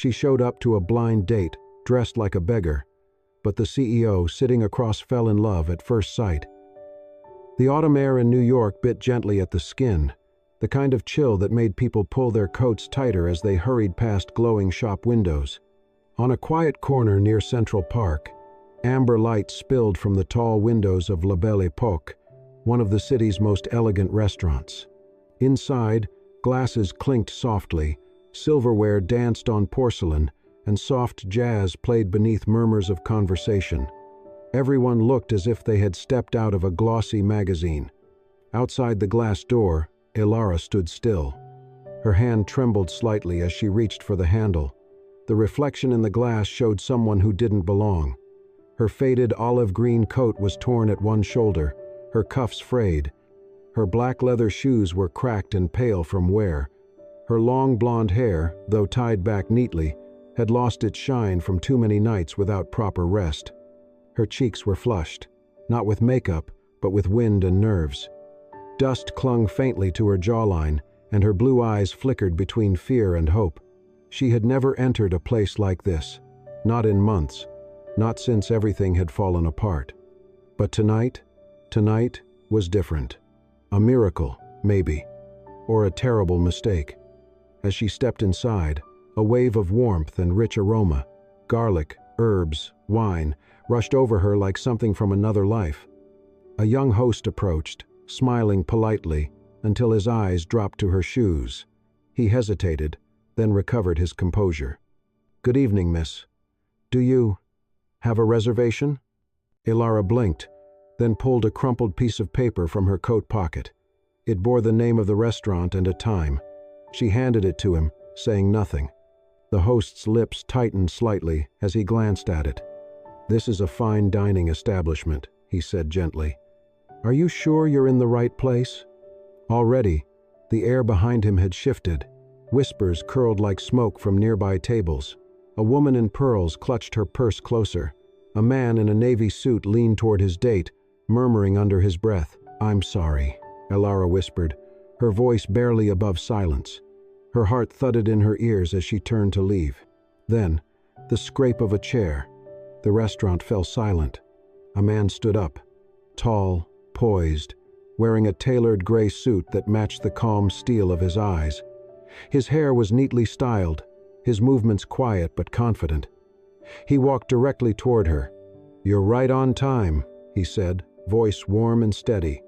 She showed up to a blind date, dressed like a beggar, but the CEO sitting across fell in love at first sight. The autumn air in New York bit gently at the skin, the kind of chill that made people pull their coats tighter as they hurried past glowing shop windows. On a quiet corner near Central Park, amber light spilled from the tall windows of La Belle Époque, one of the city's most elegant restaurants. Inside, glasses clinked softly, silverware danced on porcelain, and soft jazz played beneath murmurs of conversation. Everyone looked as if they had stepped out of a glossy magazine. Outside the glass door, Ilara stood still. Her hand trembled slightly as she reached for the handle. The reflection in the glass showed someone who didn't belong. Her faded olive-green coat was torn at one shoulder, her cuffs frayed. Her black leather shoes were cracked and pale from wear. Her long blonde hair, though tied back neatly, had lost its shine from too many nights without proper rest. Her cheeks were flushed, not with makeup, but with wind and nerves. Dust clung faintly to her jawline, and her blue eyes flickered between fear and hope. She had never entered a place like this, not in months, not since everything had fallen apart. But tonight was different. A miracle, maybe, or a terrible mistake. As she stepped inside, a wave of warmth and rich aroma, garlic, herbs, wine, rushed over her like something from another life. A young host approached, smiling politely, until his eyes dropped to her shoes. He hesitated, then recovered his composure. "Good evening, miss. Do you have a reservation?" Ilara blinked, then pulled a crumpled piece of paper from her coat pocket. It bore the name of the restaurant and a time. She handed it to him, saying nothing. The host's lips tightened slightly as he glanced at it. "This is a fine dining establishment," he said gently. "Are you sure you're in the right place?" Already, the air behind him had shifted. Whispers curled like smoke from nearby tables. A woman in pearls clutched her purse closer. A man in a navy suit leaned toward his date, murmuring under his breath, "I'm sorry," Ilara whispered, her voice barely above silence. Her heart thudded in her ears as she turned to leave. Then, the scrape of a chair. The restaurant fell silent. A man stood up, tall, poised, wearing a tailored gray suit that matched the calm steel of his eyes. His hair was neatly styled, his movements quiet but confident. He walked directly toward her. "You're right on time," he said, voice warm and steady.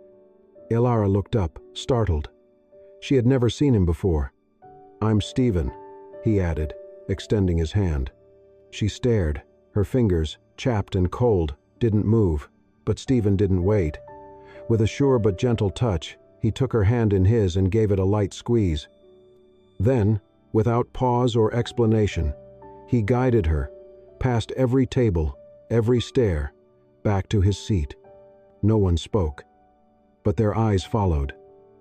Ilara looked up, startled. She had never seen him before. "I'm Stephen," he added, extending his hand. She stared. Her fingers, chapped and cold, didn't move, but Stephen didn't wait. With a sure but gentle touch, he took her hand in his and gave it a light squeeze. Then, without pause or explanation, he guided her, past every table, every stair, back to his seat. No one spoke, but their eyes followed.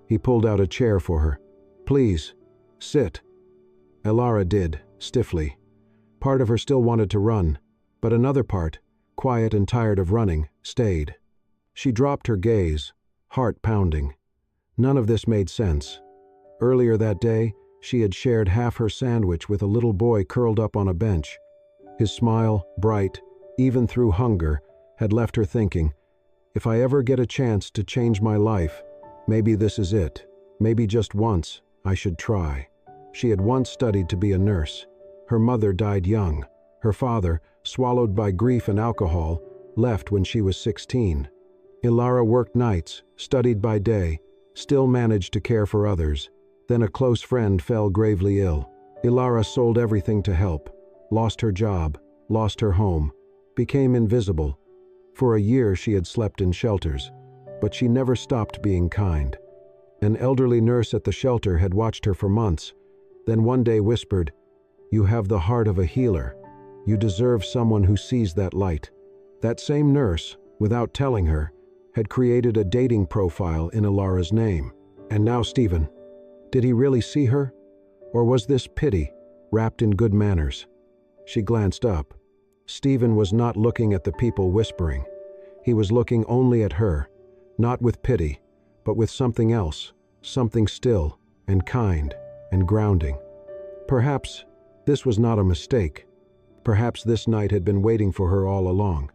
He pulled out a chair for her. "Please, sit." Ilara did, stiffly. Part of her still wanted to run, but another part, quiet and tired of running, stayed. She dropped her gaze, heart pounding. None of this made sense. Earlier that day, she had shared half her sandwich with a little boy curled up on a bench. His smile, bright, even through hunger, had left her thinking, if I ever get a chance to change my life, maybe this is it. Maybe just once, I should try. She had once studied to be a nurse. Her mother died young. Her father, swallowed by grief and alcohol, left when she was 16. Ilara worked nights, studied by day, still managed to care for others. Then a close friend fell gravely ill. Ilara sold everything to help, lost her job, lost her home, became invisible. For a year she had slept in shelters, but she never stopped being kind. An elderly nurse at the shelter had watched her for months, then one day whispered, "You have the heart of a healer. You deserve someone who sees that light." That same nurse, without telling her, had created a dating profile in Ilara's name. And now Stephen. Did he really see her? Or was this pity, wrapped in good manners? She glanced up. Stephen was not looking at the people whispering. He was looking only at her, not with pity, but with something else, something still and kind and grounding. Perhaps This was not a mistake. Perhaps this night had been waiting for her all along.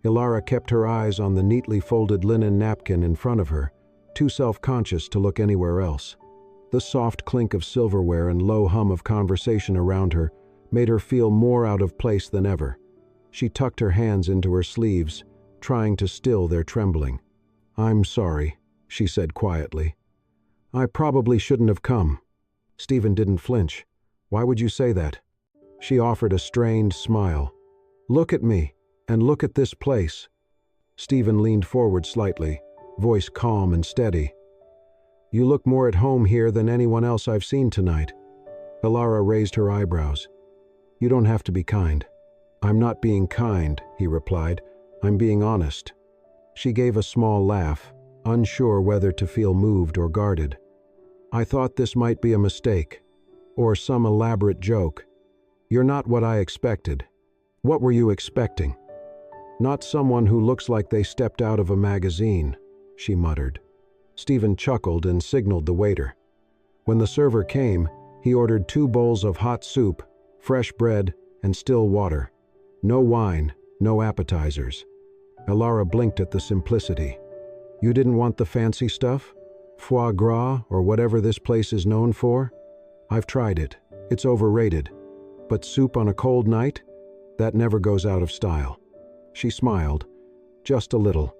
Ilara kept her eyes on the neatly folded linen napkin in front of her, too self-conscious to look anywhere else. The soft clink of silverware and low hum of conversation around her made her feel more out of place than ever. She tucked her hands into her sleeves, trying to still their trembling. "I'm sorry," she said quietly. "I probably shouldn't have come." Stephen didn't flinch. "Why would you say that?" She offered a strained smile. "Look at me, and look at this place." Stephen leaned forward slightly, voice calm and steady. "You look more at home here than anyone else I've seen tonight." Ilara raised her eyebrows. "You don't have to be kind." "I'm not being kind," he replied. "I'm being honest." She gave a small laugh, unsure whether to feel moved or guarded. "I thought this might be a mistake, or some elaborate joke. You're not what I expected." "What were you expecting?" "Not someone who looks like they stepped out of a magazine," she muttered. Stephen chuckled and signaled the waiter. When the server came, he ordered 2 bowls of hot soup, fresh bread, and still water. No wine, no appetizers. Ilara blinked at the simplicity. "You didn't want the fancy stuff? Foie gras or whatever this place is known for? I've tried it. It's overrated. But soup on a cold night? That never goes out of style." She smiled, just a little.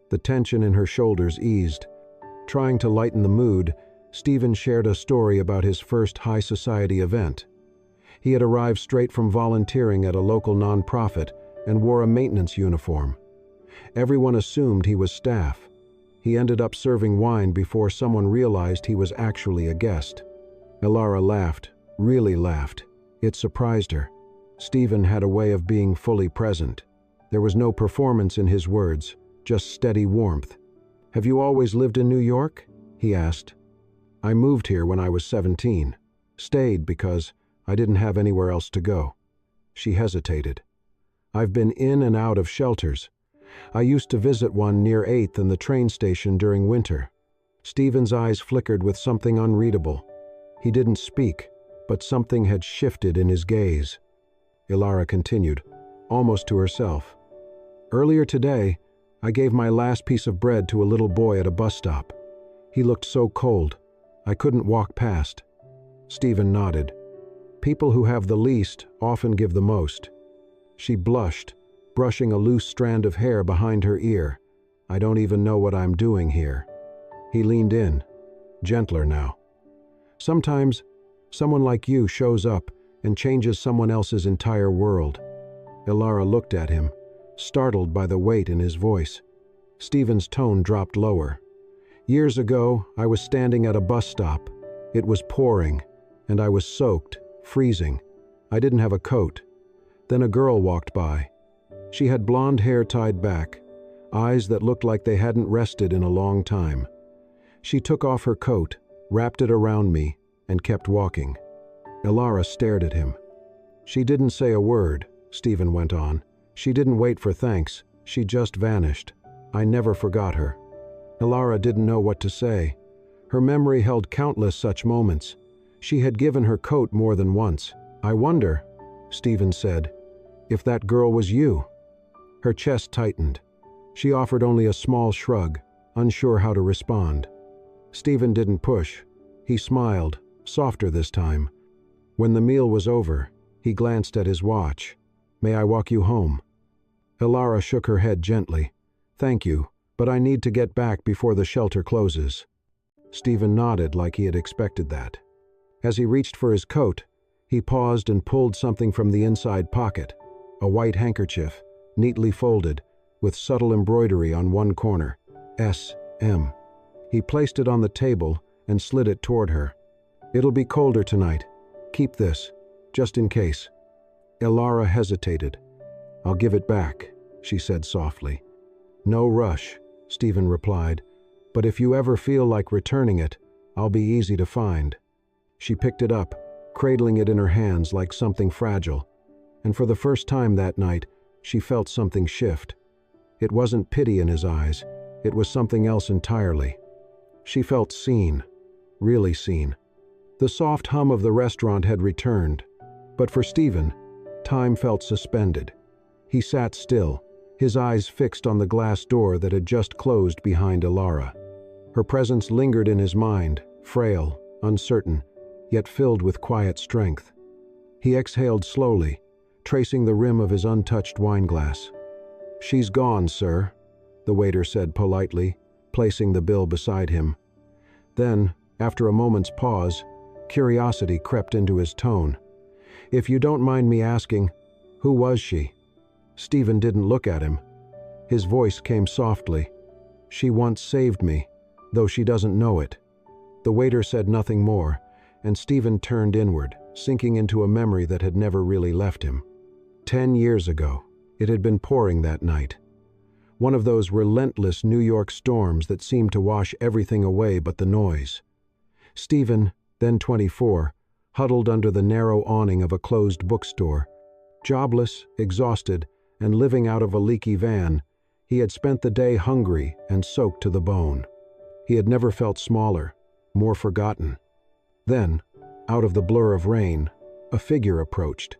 The tension in her shoulders eased. Trying to lighten the mood, Stephen shared a story about his first high society event. He had arrived straight from volunteering at a local nonprofit and wore a maintenance uniform. Everyone assumed he was staff. He ended up serving wine before someone realized he was actually a guest. Ilara laughed, really laughed. It surprised her. Stephen had a way of being fully present. There was no performance in his words, just steady warmth. "Have you always lived in New York?" he asked. "I moved here when I was 17. Stayed because I didn't have anywhere else to go." She hesitated. "I've been in and out of shelters. I used to visit one near 8th and the train station during winter." Stephen's eyes flickered with something unreadable. He didn't speak, but something had shifted in his gaze. Ilara continued, almost to herself. "Earlier today, I gave my last piece of bread to a little boy at a bus stop. He looked so cold, I couldn't walk past." Stephen nodded. "People who have the least often give the most." She blushed, brushing a loose strand of hair behind her ear. "I don't even know what I'm doing here." He leaned in, gentler now. "Sometimes, someone like you shows up and changes someone else's entire world." Ilara looked at him, startled by the weight in his voice. Stephen's tone dropped lower. "Years ago, I was standing at a bus stop. It was pouring, and I was soaked, freezing. I didn't have a coat. Then a girl walked by. She had blonde hair tied back, eyes that looked like they hadn't rested in a long time. She took off her coat, wrapped it around me, and kept walking." Ilara stared at him. "She didn't say a word," Stephen went on. "She didn't wait for thanks. She just vanished. I never forgot her." Ilara didn't know what to say. Her memory held countless such moments. She had given her coat more than once. "I wonder," Stephen said, "if that girl was you." Her chest tightened. She offered only a small shrug, unsure how to respond. Stephen didn't push. He smiled, softer this time. When the meal was over, he glanced at his watch. "May I walk you home?" Ilara shook her head gently. "Thank you, but I need to get back before the shelter closes." Stephen nodded like he had expected that. As he reached for his coat, he paused and pulled something from the inside pocket, a white handkerchief, neatly folded, with subtle embroidery on one corner, S.M. He placed it on the table and slid it toward her. "It'll be colder tonight. Keep this, just in case." Ilara hesitated. "I'll give it back," she said softly. "No rush," Stephen replied, "but if you ever feel like returning it, I'll be easy to find." She picked it up, cradling it in her hands like something fragile, and for the first time that night, she felt something shift. It wasn't pity in his eyes, it was something else entirely. She felt seen, really seen. The soft hum of the restaurant had returned. But for Stephen, time felt suspended. He sat still, his eyes fixed on the glass door that had just closed behind Alara. Her presence lingered in his mind, frail, uncertain, yet filled with quiet strength. He exhaled slowly, tracing the rim of his untouched wineglass. "She's gone, sir," the waiter said politely, placing the bill beside him. Then, after a moment's pause, curiosity crept into his tone. "If you don't mind me asking, who was she?" Stephen didn't look at him. His voice came softly. "She once saved me, though she doesn't know it." The waiter said nothing more, and Stephen turned inward, sinking into a memory that had never really left him. 10 years ago, it had been pouring that night. One of those relentless New York storms that seemed to wash everything away but the noise. Stephen, then 24, huddled under the narrow awning of a closed bookstore. Jobless, exhausted, and living out of a leaky van, he had spent the day hungry and soaked to the bone. He had never felt smaller, more forgotten. Then, out of the blur of rain, a figure approached.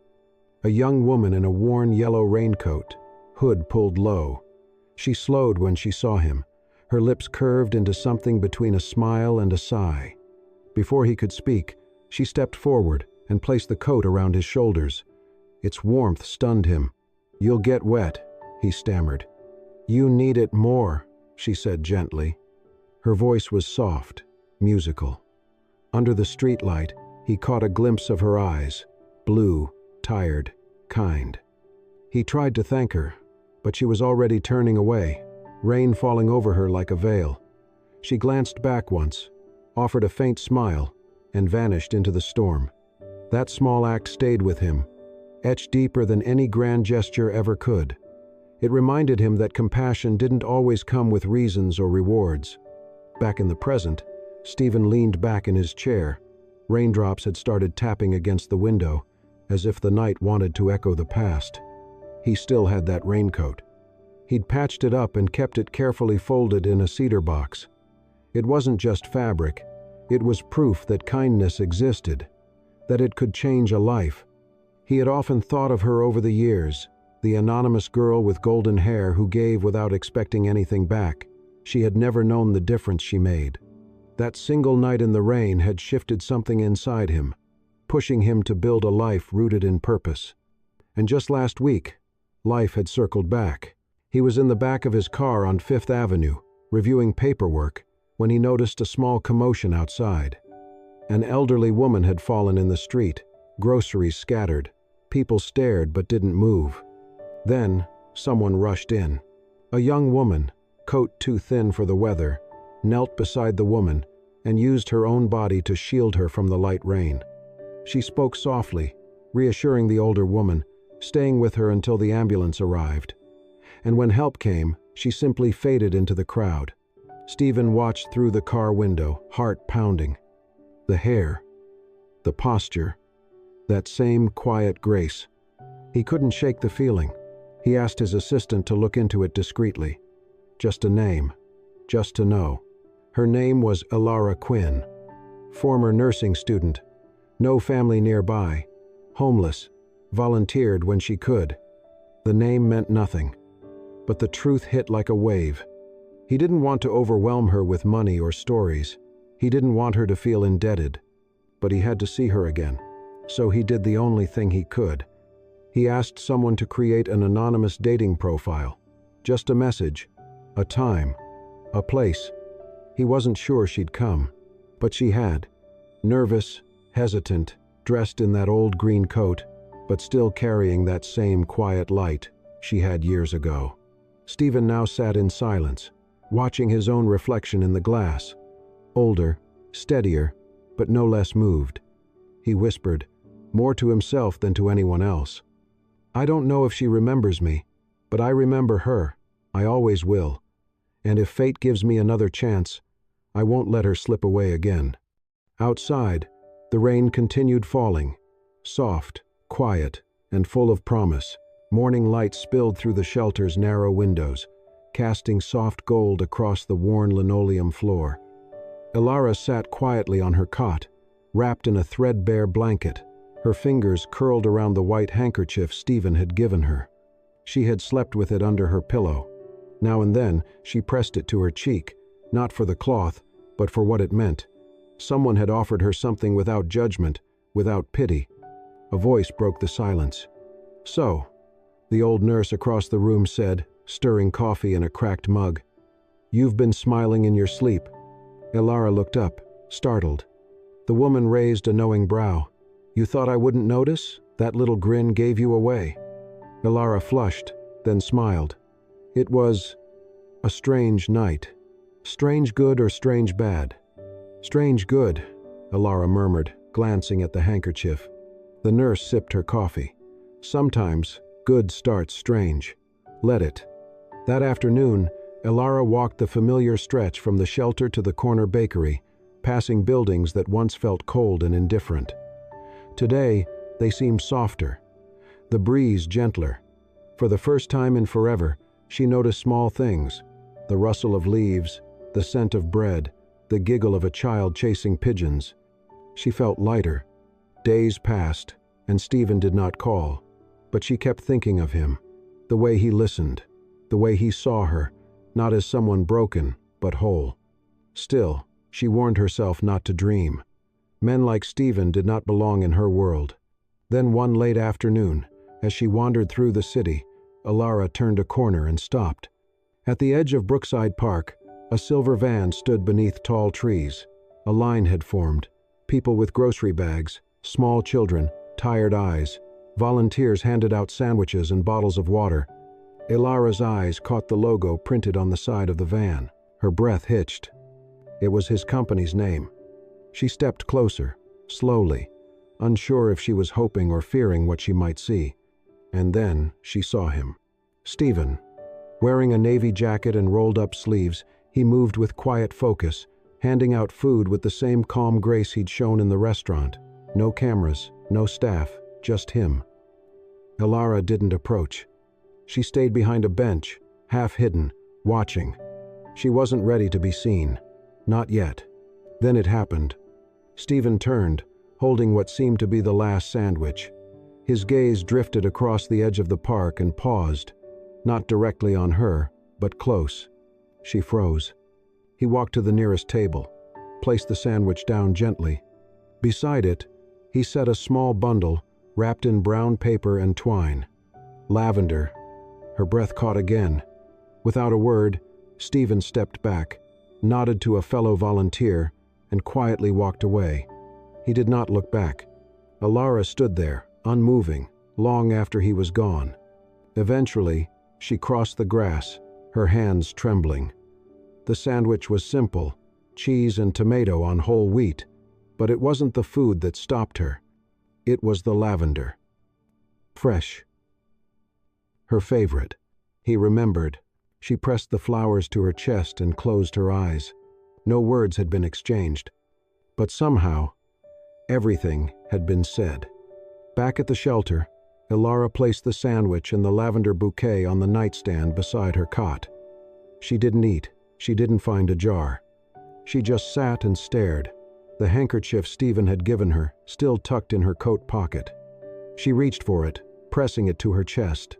A young woman in a worn yellow raincoat, hood pulled low. She slowed when she saw him, her lips curved into something between a smile and a sigh. Before he could speak, she stepped forward and placed the coat around his shoulders. Its warmth stunned him. "You'll get wet," he stammered. "You need it more," she said gently. Her voice was soft, musical. Under the streetlight, he caught a glimpse of her eyes, blue, tired, kind. He tried to thank her, but she was already turning away, rain falling over her like a veil. She glanced back once, offered a faint smile, and vanished into the storm. That small act stayed with him, etched deeper than any grand gesture ever could. It reminded him that compassion didn't always come with reasons or rewards. Back in the present, Stephen leaned back in his chair. Raindrops had started tapping against the window, as if the night wanted to echo the past. He still had that raincoat. He'd patched it up and kept it carefully folded in a cedar box. It wasn't just fabric. It was proof that kindness existed, that it could change a life. He had often thought of her over the years, the anonymous girl with golden hair who gave without expecting anything back. She had never known the difference she made. That single night in the rain had shifted something inside him, pushing him to build a life rooted in purpose. And just last week, life had circled back. He was in the back of his car on Fifth Avenue, reviewing paperwork, when he noticed a small commotion outside. An elderly woman had fallen in the street, groceries scattered. People stared but didn't move. Then, someone rushed in. A young woman, coat too thin for the weather, knelt beside the woman and used her own body to shield her from the light rain. She spoke softly, reassuring the older woman, staying with her until the ambulance arrived. And when help came, she simply faded into the crowd. Stephen watched through the car window, heart pounding. The hair, the posture, that same quiet grace. He couldn't shake the feeling. He asked his assistant to look into it discreetly. Just a name, just to know. Her name was Alara Quinn, former nursing student, no family nearby, homeless, volunteered when she could. The name meant nothing, but the truth hit like a wave. He didn't want to overwhelm her with money or stories. He didn't want her to feel indebted, but he had to see her again. So he did the only thing he could. He asked someone to create an anonymous dating profile. Just a message, a time, a place. He wasn't sure she'd come, but she had. Nervous, hesitant, dressed in that old green coat, but still carrying that same quiet light she had years ago. Stephen now sat in silence, watching his own reflection in the glass. Older, steadier, but no less moved. He whispered, more to himself than to anyone else. "I don't know if she remembers me, but I remember her. I always will. And if fate gives me another chance, I won't let her slip away again." Outside, the rain continued falling, soft, quiet, and full of promise. Morning light spilled through the shelter's narrow windows, casting soft gold across the worn linoleum floor. Alara sat quietly on her cot, wrapped in a threadbare blanket, Her fingers curled around the white handkerchief Stephen had given her. She had slept with it under her pillow. Now and then, she pressed it to her cheek, not for the cloth, but for what it meant. Someone had offered her something without judgment, without pity. A voice broke the silence. "So," the old nurse across the room said, stirring coffee in a cracked mug. "You've been smiling in your sleep." Elara looked up, startled. The woman raised a knowing brow. "You thought I wouldn't notice? That little grin gave you away." Elara flushed, then smiled. It was a strange night. Strange good or strange bad? "Strange good," Elara murmured, glancing at the handkerchief. The nurse sipped her coffee. "Sometimes, good starts strange. Let it." That afternoon, Elara walked the familiar stretch from the shelter to the corner bakery, passing buildings that once felt cold and indifferent. Today, they seemed softer, the breeze gentler. For the first time in forever, she noticed small things: the rustle of leaves, the scent of bread, the giggle of a child chasing pigeons. She felt lighter. Days passed, and Stephen did not call, but she kept thinking of him, the way he listened, the way he saw her, not as someone broken, but whole. Still, she warned herself not to dream. Men like Stephen did not belong in her world. Then one late afternoon, as she wandered through the city, Elara turned a corner and stopped. At the edge of Brookside Park, a silver van stood beneath tall trees. A line had formed. People with grocery bags, small children, tired eyes. Volunteers handed out sandwiches and bottles of water. Elara's eyes caught the logo printed on the side of the van. Her breath hitched. It was his company's name. She stepped closer, slowly, unsure if she was hoping or fearing what she might see. And then she saw him. Stephen. Wearing a navy jacket and rolled-up sleeves, he moved with quiet focus, handing out food with the same calm grace he'd shown in the restaurant. No cameras, no staff, just him. Elara didn't approach. She stayed behind a bench, half hidden, watching. She wasn't ready to be seen. Not yet. Then it happened. Stephen turned, holding what seemed to be the last sandwich. His gaze drifted across the edge of the park and paused, not directly on her, but close. She froze. He walked to the nearest table, placed the sandwich down gently. Beside it, he set a small bundle wrapped in brown paper and twine. Lavender. Her breath caught again. Without a word, Stephen stepped back, nodded to a fellow volunteer, and quietly walked away. He did not look back. Elara stood there, unmoving, long after he was gone. Eventually, she crossed the grass, her hands trembling. The sandwich was simple, cheese and tomato on whole wheat, but it wasn't the food that stopped her. It was the lavender. Fresh. Her favorite. He remembered. She pressed the flowers to her chest and closed her eyes. No words had been exchanged. But somehow, everything had been said. Back at the shelter, Elara placed the sandwich and the lavender bouquet on the nightstand beside her cot. She didn't eat. She didn't find a jar. She just sat and stared, the handkerchief Stephen had given her still tucked in her coat pocket. She reached for it, pressing it to her chest.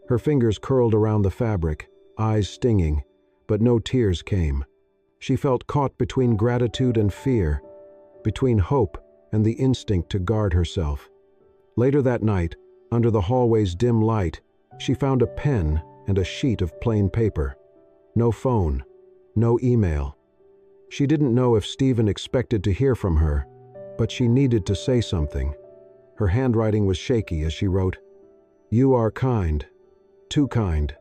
Her fingers curled around the fabric, eyes stinging, but no tears came. She felt caught between gratitude and fear, between hope and the instinct to guard herself. Later that night, under the hallway's dim light, she found a pen and a sheet of plain paper. No phone, no email. She didn't know if Stephen expected to hear from her, but she needed to say something. Her handwriting was shaky as she wrote, "You are kind, too kind,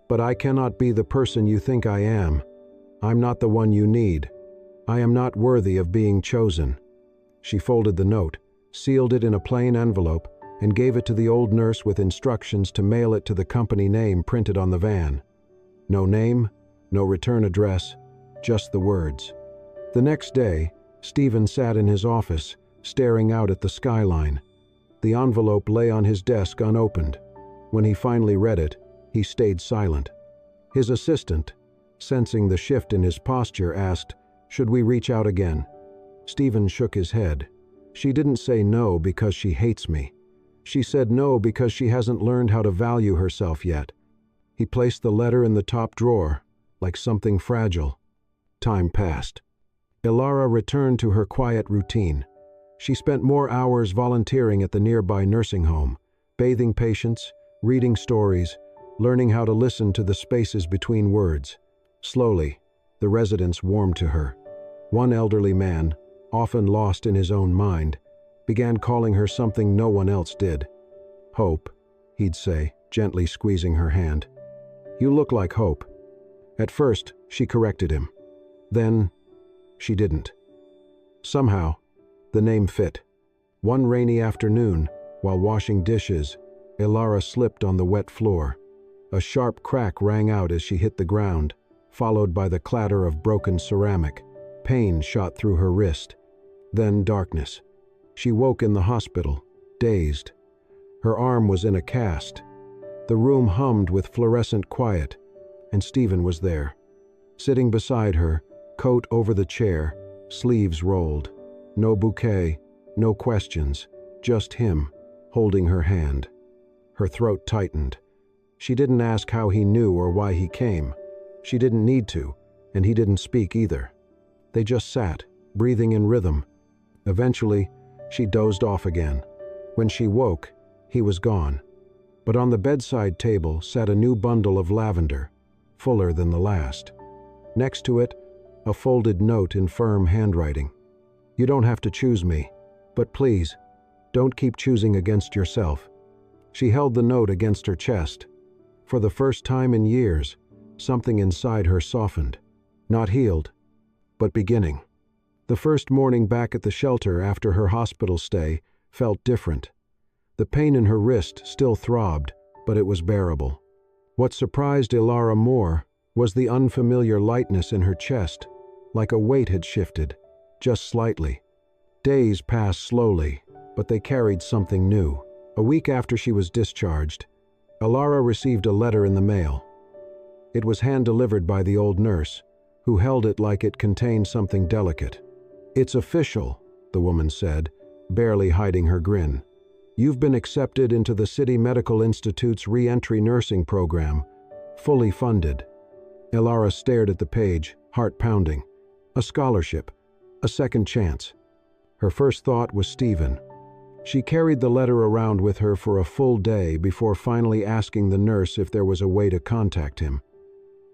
but I cannot be the person you think I am. I'm not the one you need. I am not worthy of being chosen." She folded the note, sealed it in a plain envelope, and gave it to the old nurse with instructions to mail it to the company name printed on the van. No name, no return address, just the words. The next day, Stephen sat in his office, staring out at the skyline. The envelope lay on his desk unopened. When he finally read it, he stayed silent. His assistant, sensing the shift in his posture, asked, "Should we reach out again?" Stephen shook his head. She didn't say no because she hates me. She said no because she hasn't learned how to value herself yet. He placed the letter in the top drawer, like something fragile. Time passed. Ilara returned to her quiet routine. She spent more hours volunteering at the nearby nursing home, bathing patients, reading stories, learning how to listen to the spaces between words. Slowly, the residents warmed to her. One elderly man, often lost in his own mind, began calling her something no one else did. "Hope," he'd say, gently squeezing her hand. "You look like Hope." At first, she corrected him. Then, she didn't. Somehow, the name fit. One rainy afternoon, while washing dishes, Ilara slipped on the wet floor. A sharp crack rang out as she hit the ground, followed by the clatter of broken ceramic. Pain shot through her wrist. Then darkness. She woke in the hospital, dazed. Her arm was in a cast. The room hummed with fluorescent quiet, and Stephen was there. Sitting beside her, coat over the chair, sleeves rolled. No bouquet, no questions, just him, holding her hand. Her throat tightened. She didn't ask how he knew or why he came. She didn't need to, and he didn't speak either. They just sat, breathing in rhythm. Eventually, she dozed off again. When she woke, he was gone. But on the bedside table sat a new bundle of lavender, fuller than the last. Next to it, a folded note in firm handwriting. "You don't have to choose me, but please, don't keep choosing against yourself." She held the note against her chest. For the first time in years, something inside her softened. Not healed, but beginning. The first morning back at the shelter after her hospital stay felt different. The pain in her wrist still throbbed, but it was bearable. What surprised Ilara more was the unfamiliar lightness in her chest, like a weight had shifted, just slightly. Days passed slowly, but they carried something new. A week after she was discharged, Ilara received a letter in the mail. It was hand-delivered by the old nurse, who held it like it contained something delicate. "It's official," the woman said, barely hiding her grin. "You've been accepted into the City Medical Institute's re-entry nursing program, fully funded." Ilara stared at the page, heart pounding. A scholarship, a second chance. Her first thought was Stephen. She carried the letter around with her for a full day before finally asking the nurse if there was a way to contact him.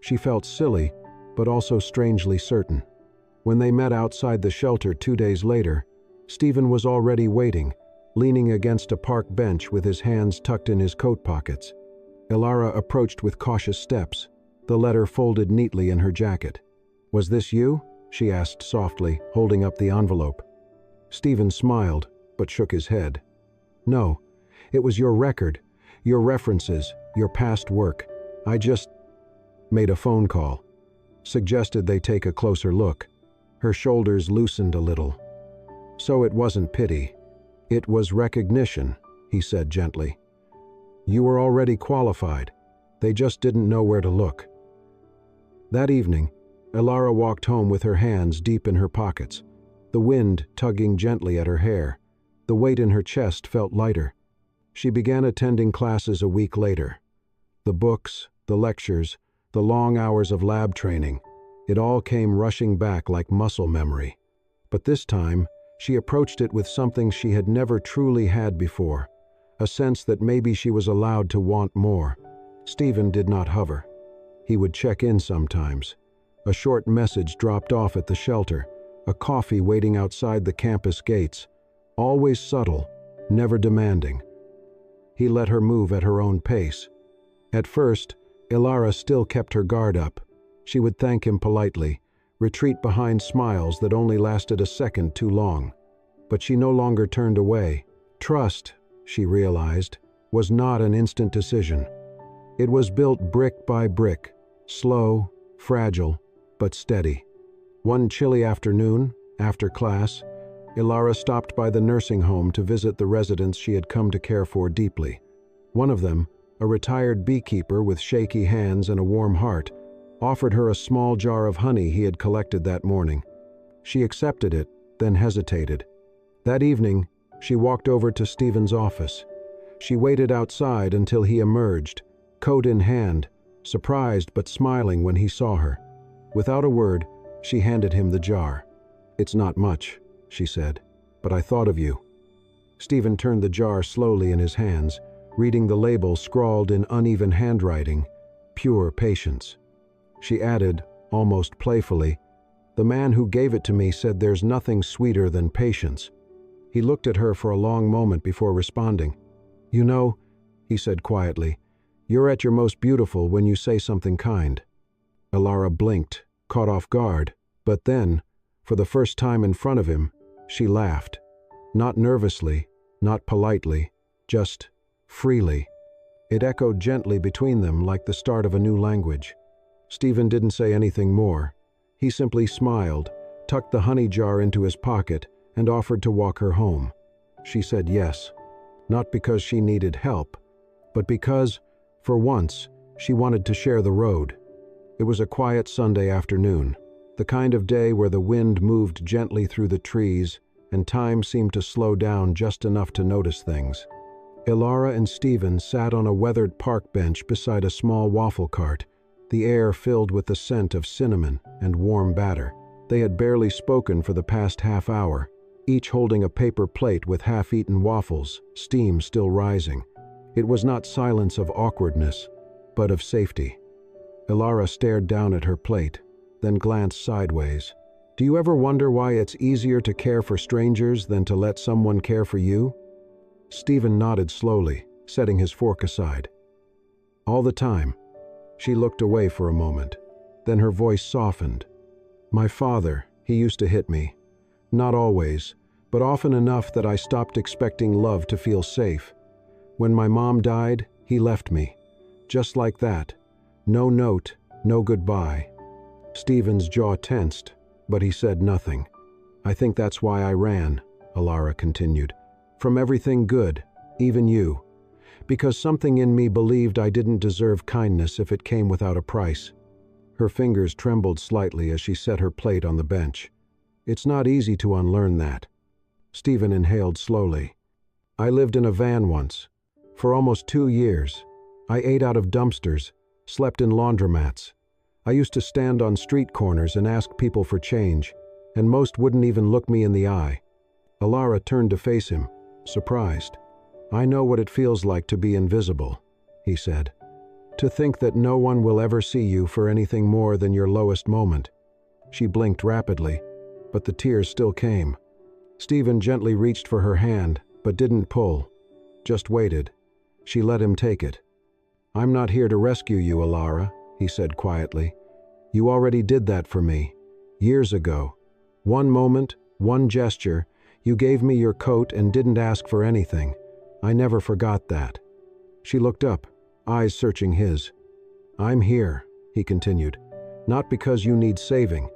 She felt silly, but also strangely certain. When they met outside the shelter 2 days later, Stephen was already waiting, leaning against a park bench with his hands tucked in his coat pockets. Ilara approached with cautious steps, the letter folded neatly in her jacket. "Was this you?" she asked softly, holding up the envelope. Stephen smiled, but shook his head. "No, it was your record, your references, your past work. I just made a phone call. Suggested they take a closer look." Her shoulders loosened a little. "So it wasn't pity. It was recognition," he said gently. "You were already qualified. They just didn't know where to look." That evening, Ilara walked home with her hands deep in her pockets, the wind tugging gently at her hair. The weight in her chest felt lighter. She began attending classes a week later. The books, the lectures, the long hours of lab training, it all came rushing back like muscle memory. But this time, she approached it with something she had never truly had before, a sense that maybe she was allowed to want more. Stephen did not hover. He would check in sometimes. A short message dropped off at the shelter, a coffee waiting outside the campus gates. Always subtle, never demanding. He let her move at her own pace. At first, Ilara still kept her guard up. She would thank him politely, retreat behind smiles that only lasted a second too long. But she no longer turned away. Trust, she realized, was not an instant decision. It was built brick by brick, slow, fragile, but steady. One chilly afternoon, after class, Ilara stopped by the nursing home to visit the residents she had come to care for deeply. One of them, a retired beekeeper with shaky hands and a warm heart, offered her a small jar of honey he had collected that morning. She accepted it, then hesitated. That evening, she walked over to Stephen's office. She waited outside until he emerged, coat in hand, surprised but smiling when he saw her. Without a word, she handed him the jar. "It's not much," she said, "but I thought of you." Stephen turned the jar slowly in his hands, reading the label scrawled in uneven handwriting, "Pure patience." She added, almost playfully, "The man who gave it to me said there's nothing sweeter than patience." He looked at her for a long moment before responding. "You know," he said quietly, "you're at your most beautiful when you say something kind." Elara blinked, caught off guard, but then, for the first time in front of him, she laughed. Not nervously, not politely, just freely. It echoed gently between them like the start of a new language. Stephen didn't say anything more. He simply smiled, tucked the honey jar into his pocket, and offered to walk her home. She said yes, not because she needed help, but because, for once, she wanted to share the road. It was a quiet Sunday afternoon, the kind of day where the wind moved gently through the trees and time seemed to slow down just enough to notice things. Elara and Stephen sat on a weathered park bench beside a small waffle cart, the air filled with the scent of cinnamon and warm batter. They had barely spoken for the past half hour, each holding a paper plate with half-eaten waffles, steam still rising. It was not silence of awkwardness, but of safety. Elara stared down at her plate, then glanced sideways. "Do you ever wonder why it's easier to care for strangers than to let someone care for you?" Stephen nodded slowly, setting his fork aside. "All the time." She looked away for a moment. Then her voice softened. "My father, he used to hit me. Not always, but often enough that I stopped expecting love to feel safe. When my mom died, he left me. Just like that. No note, no goodbye." Stephen's jaw tensed, but he said nothing. "I think that's why I ran," Elara continued. "From everything good, even you. Because something in me believed I didn't deserve kindness if it came without a price." Her fingers trembled slightly as she set her plate on the bench. "It's not easy to unlearn that." Stephen inhaled slowly. "I lived in a van once. For almost 2 years. I ate out of dumpsters, slept in laundromats. I used to stand on street corners and ask people for change, and most wouldn't even look me in the eye." Elara turned to face him, surprised. "I know what it feels like to be invisible," he said. "To think that no one will ever see you for anything more than your lowest moment." She blinked rapidly, but the tears still came. Stephen gently reached for her hand, but didn't pull. Just waited. She let him take it. "I'm not here to rescue you, Elara," he said quietly. "You already did that for me. Years ago. One moment, one gesture, you gave me your coat and didn't ask for anything. I never forgot that." She looked up, eyes searching his. "I'm here," he continued, "not because you need saving,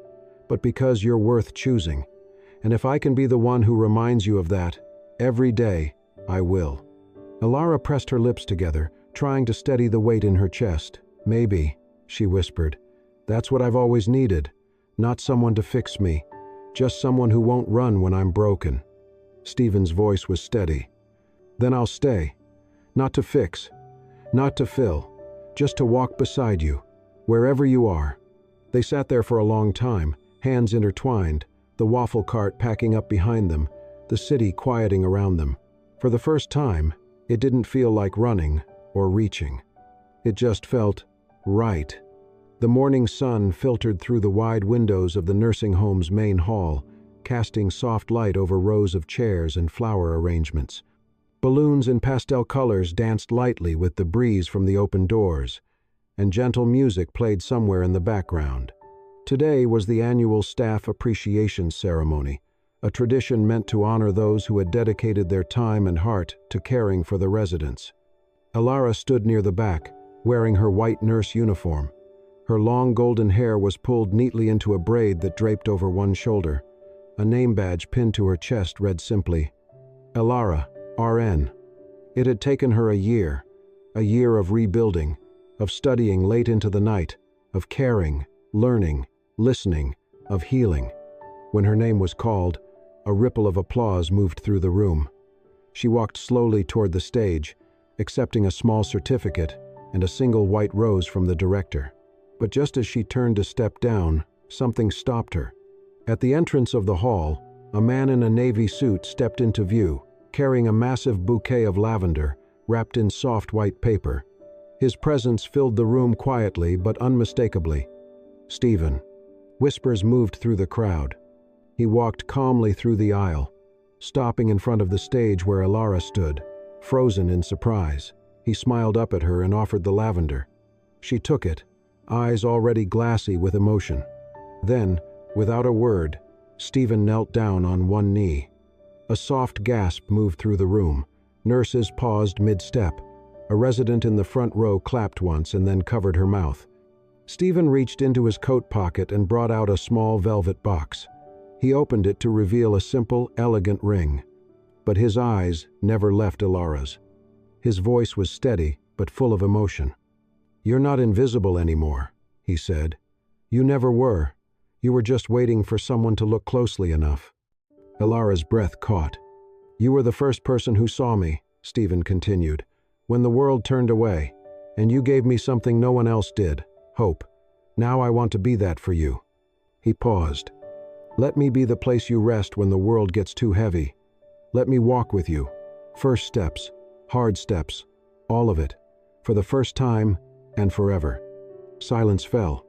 but because you're worth choosing. And if I can be the one who reminds you of that, every day, I will." Elara pressed her lips together, trying to steady the weight in her chest. "Maybe," she whispered. "That's what I've always needed. Not someone to fix me, just someone who won't run when I'm broken." Stephen's voice was steady. "Then I'll stay. Not to fix, not to fill, just to walk beside you, wherever you are." They sat there for a long time, hands intertwined, the waffle cart packing up behind them, the city quieting around them. For the first time, it didn't feel like running or reaching. It just felt right. The morning sun filtered through the wide windows of the nursing home's main hall, casting soft light over rows of chairs and flower arrangements. Balloons in pastel colors danced lightly with the breeze from the open doors, and gentle music played somewhere in the background. Today was the annual Staff Appreciation Ceremony, a tradition meant to honor those who had dedicated their time and heart to caring for the residents. Elara stood near the back, wearing her white nurse uniform. Her long golden hair was pulled neatly into a braid that draped over one shoulder. A name badge pinned to her chest read simply, "Elara, RN." It had taken her a year of rebuilding, of studying late into the night, of caring, learning, listening, of healing. When her name was called, A ripple of applause moved through the room. She walked slowly toward the stage, accepting a small certificate and a single white rose from the director. But just as she turned to step down, something stopped her. At the entrance of the hall, a man in a navy suit stepped into view, carrying a massive bouquet of lavender wrapped in soft white paper. His presence filled the room quietly but unmistakably. "Stephen." Whispers moved through the crowd. He walked calmly through the aisle, stopping in front of the stage where Alara stood, frozen in surprise. He smiled up at her and offered the lavender. She took it, eyes already glassy with emotion. Then, without a word, Stephen knelt down on one knee. A soft gasp moved through the room. Nurses paused mid-step. A resident in the front row clapped once and then covered her mouth. Stephen reached into his coat pocket and brought out a small velvet box. He opened it to reveal a simple, elegant ring. But his eyes never left Alara's. His voice was steady, but full of emotion. "You're not invisible anymore," he said. "You never were. You were just waiting for someone to look closely enough." Alara's breath caught. "You were the first person who saw me," Stephen continued, "when the world turned away, and you gave me something no one else did, hope. Now I want to be that for you." He paused. "Let me be the place you rest when the world gets too heavy. Let me walk with you. First steps, hard steps, all of it, for the first time and forever." Silence fell.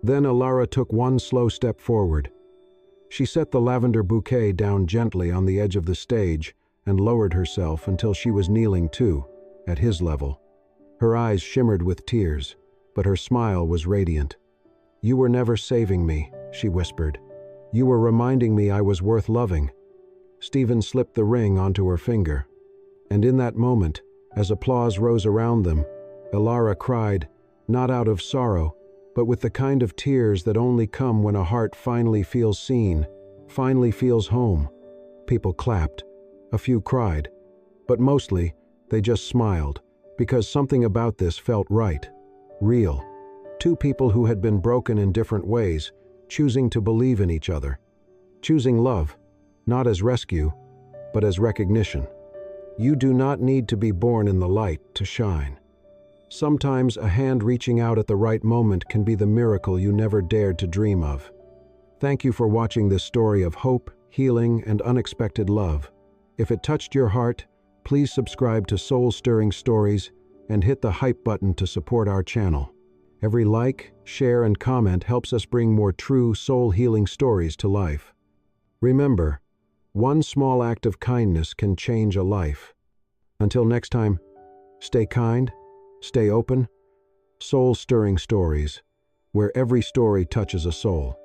Then Alara took one slow step forward. She set the lavender bouquet down gently on the edge of the stage and lowered herself until she was kneeling too, at his level. Her eyes shimmered with tears, but her smile was radiant. "You were never saving me," she whispered. "You were reminding me I was worth loving." Stephen slipped the ring onto her finger. And in that moment, as applause rose around them, Alara cried, not out of sorrow, but with the kind of tears that only come when a heart finally feels seen, finally feels home. People clapped. A few cried. But mostly, they just smiled, because something about this felt right. Real. Two people who had been broken in different ways, choosing to believe in each other. Choosing love, not as rescue, but as recognition. You do not need to be born in the light to shine. Sometimes a hand reaching out at the right moment can be the miracle you never dared to dream of. Thank you for watching this story of hope, healing, and unexpected love. If it touched your heart, please subscribe to Soul-Stirring Stories and hit the hype button to support our channel. Every like, share, and comment helps us bring more true, soul-healing stories to life. Remember, one small act of kindness can change a life. Until next time, stay kind, stay open. Soul-Stirring Stories, where every story touches a soul.